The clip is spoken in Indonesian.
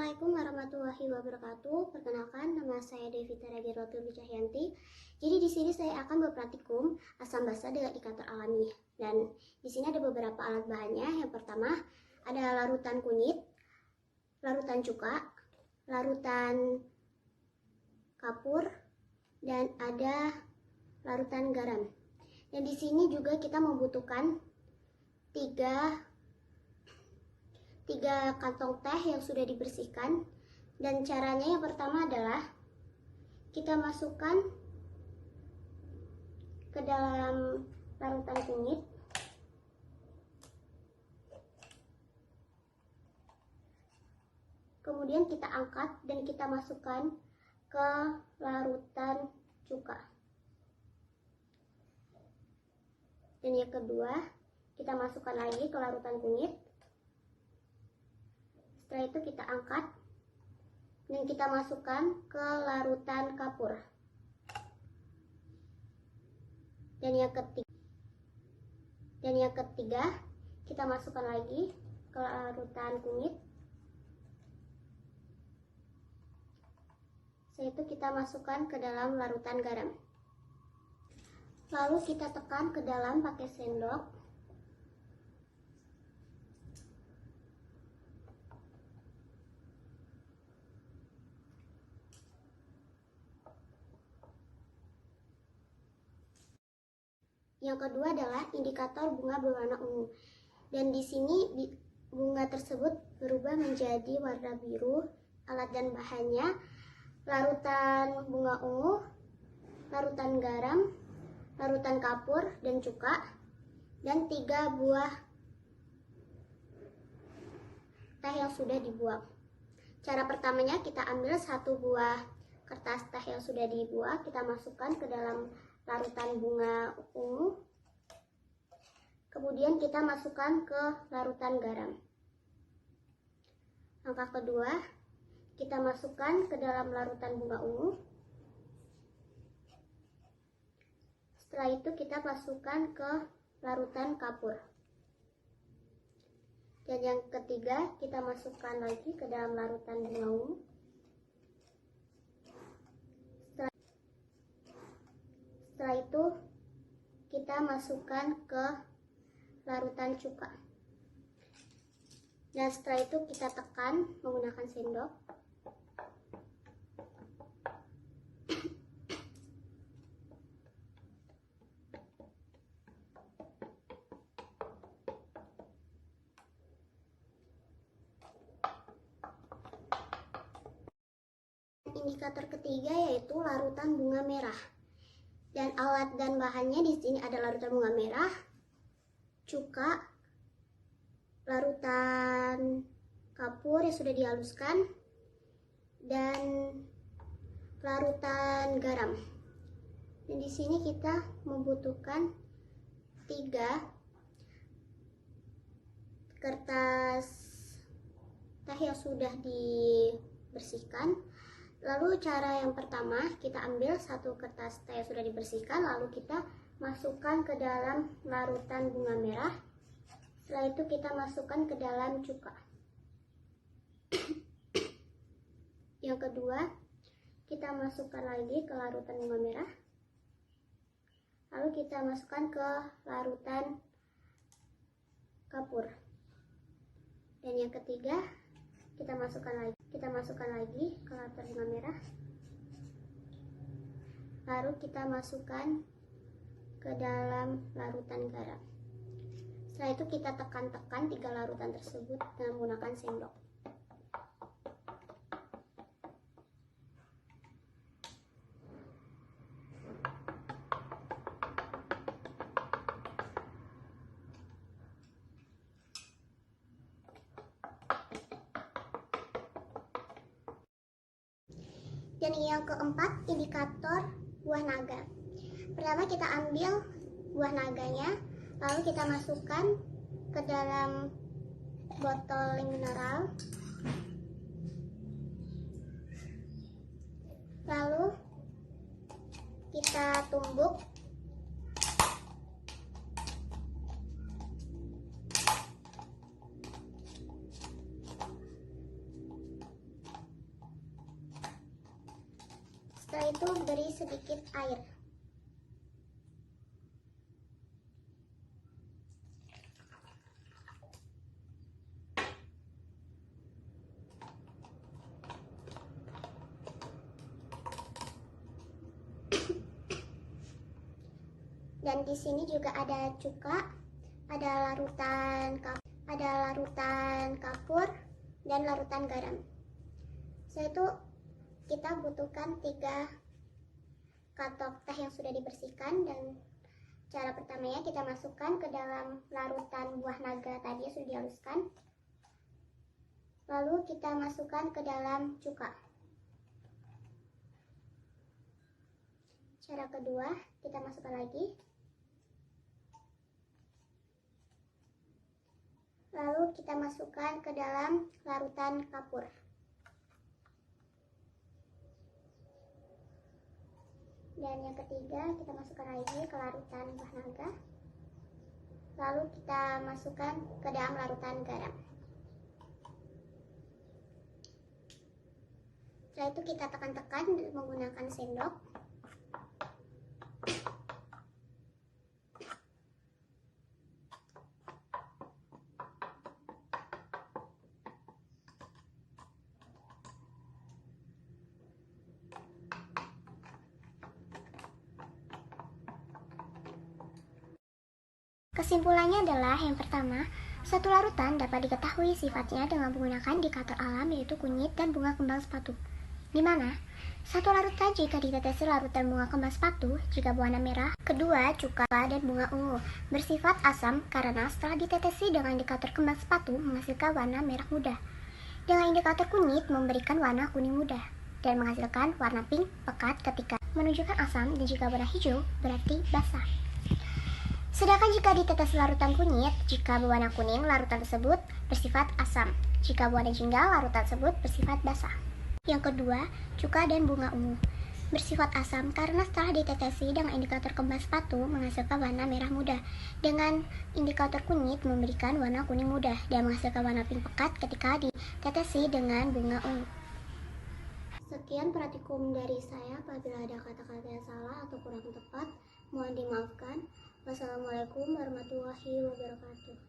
Assalamualaikum warahmatullahi wabarakatuh. Perkenalkan, nama saya Devita Ragirotul Cahyanti. Jadi di sini saya akan berpraktikum asam basa dengan indikator alami. Dan di sini ada beberapa alat bahannya. Yang pertama ada larutan kunyit, larutan cuka, larutan kapur, dan ada larutan garam. Dan di sini juga kita membutuhkan tiga kantong teh yang sudah dibersihkan. Dan caranya yang pertama adalah kita masukkan ke dalam larutan kunyit, kemudian kita angkat dan kita masukkan ke larutan cuka. Dan yang kedua, kita masukkan lagi ke larutan kunyit. Setelah itu kita angkat dan kita masukkan ke larutan kapur. Dan yang ketiga kita masukkan lagi ke larutan kunyit. Setelah itu kita masukkan ke dalam larutan garam. Lalu kita tekan ke dalam pakai sendok. Yang kedua adalah indikator bunga berwarna ungu. Dan di sini bunga tersebut berubah menjadi warna biru. Alat dan bahannya larutan bunga ungu, larutan garam, larutan kapur dan cuka, dan 3 buah teh yang sudah dibuang. Cara pertamanya kita ambil 1 buah kertas teh yang sudah dibuang, kita masukkan ke dalam larutan bunga ungu, kemudian kita masukkan ke larutan garam. Langkah kedua, kita masukkan ke dalam larutan bunga ungu. Setelah itu kita masukkan ke larutan kapur. Dan yang ketiga, kita masukkan lagi ke dalam larutan bunga ungu. Setelah itu kita masukkan ke larutan cuka. Dan setelah itu kita tekan menggunakan sendok. Indikator ketiga yaitu larutan bunga merah. Dan alat dan bahannya di sini ada larutan bunga merah, cuka, larutan kapur yang sudah dihaluskan, dan larutan garam. Dan di sini kita membutuhkan 3 kertas teh yang sudah dibersihkan. Lalu cara yang pertama, kita ambil 1 kertas teh yang sudah dibersihkan, lalu kita masukkan ke dalam larutan bunga merah. Setelah itu kita masukkan ke dalam cuka. Yang kedua, kita masukkan lagi ke larutan bunga merah. Lalu kita masukkan ke larutan kapur. Dan yang ketiga, kita masukkan lagi ke larutan bunga merah. Lalu kita masukkan ke dalam larutan garam. Setelah itu kita tekan-tekan 3 larutan tersebut dengan menggunakan sendok. Dan yang keempat, indikator buah naga. Pertama kita ambil buah naganya, lalu kita masukkan ke dalam botol mineral. Lalu kita tumbuk. Setelah itu beri sedikit air. Dan di sini juga ada cuka, ada larutan kapur, dan larutan garam. Setelah itu kita butuhkan 3 katok teh yang sudah dibersihkan, dan cara pertamanya kita masukkan ke dalam larutan buah naga tadi yang sudah dihaluskan. Lalu kita masukkan ke dalam cuka. Cara kedua, kita masukkan lagi. Lalu kita masukkan ke dalam larutan kapur. Dan yang ketiga, kita masukkan lagi ke larutan buah naga. Lalu kita masukkan ke dalam larutan garam. Setelah itu kita tekan-tekan menggunakan sendok. Kesimpulannya adalah yang pertama, satu larutan dapat diketahui sifatnya dengan menggunakan indikator alam yaitu kunyit dan bunga kembang sepatu. Di mana satu larutan jika ditetesi larutan bunga kembang sepatu jika berwarna merah, kedua cuka dan bunga ungu bersifat asam karena setelah ditetesi dengan indikator kembang sepatu menghasilkan warna merah muda. Dengan indikator kunyit memberikan warna kuning muda dan menghasilkan warna pink pekat ketika menunjukkan asam, dan jika warna hijau berarti basah. Sedangkan jika ditetes larutan kunyit, jika berwarna kuning, larutan tersebut bersifat asam. Jika berwarna jingga, larutan tersebut bersifat basah. Yang kedua, cuka dan bunga ungu bersifat asam karena setelah ditetesi dengan indikator kembang sepatu menghasilkan warna merah muda. Dengan indikator kunyit memberikan warna kuning muda dan menghasilkan warna pink pekat ketika ditetesi dengan bunga ungu. Sekian praktikum dari saya. Apabila ada kata-kata yang salah atau kurang tepat, mohon dimaafkan. Wassalamualaikum warahmatullahi wabarakatuh.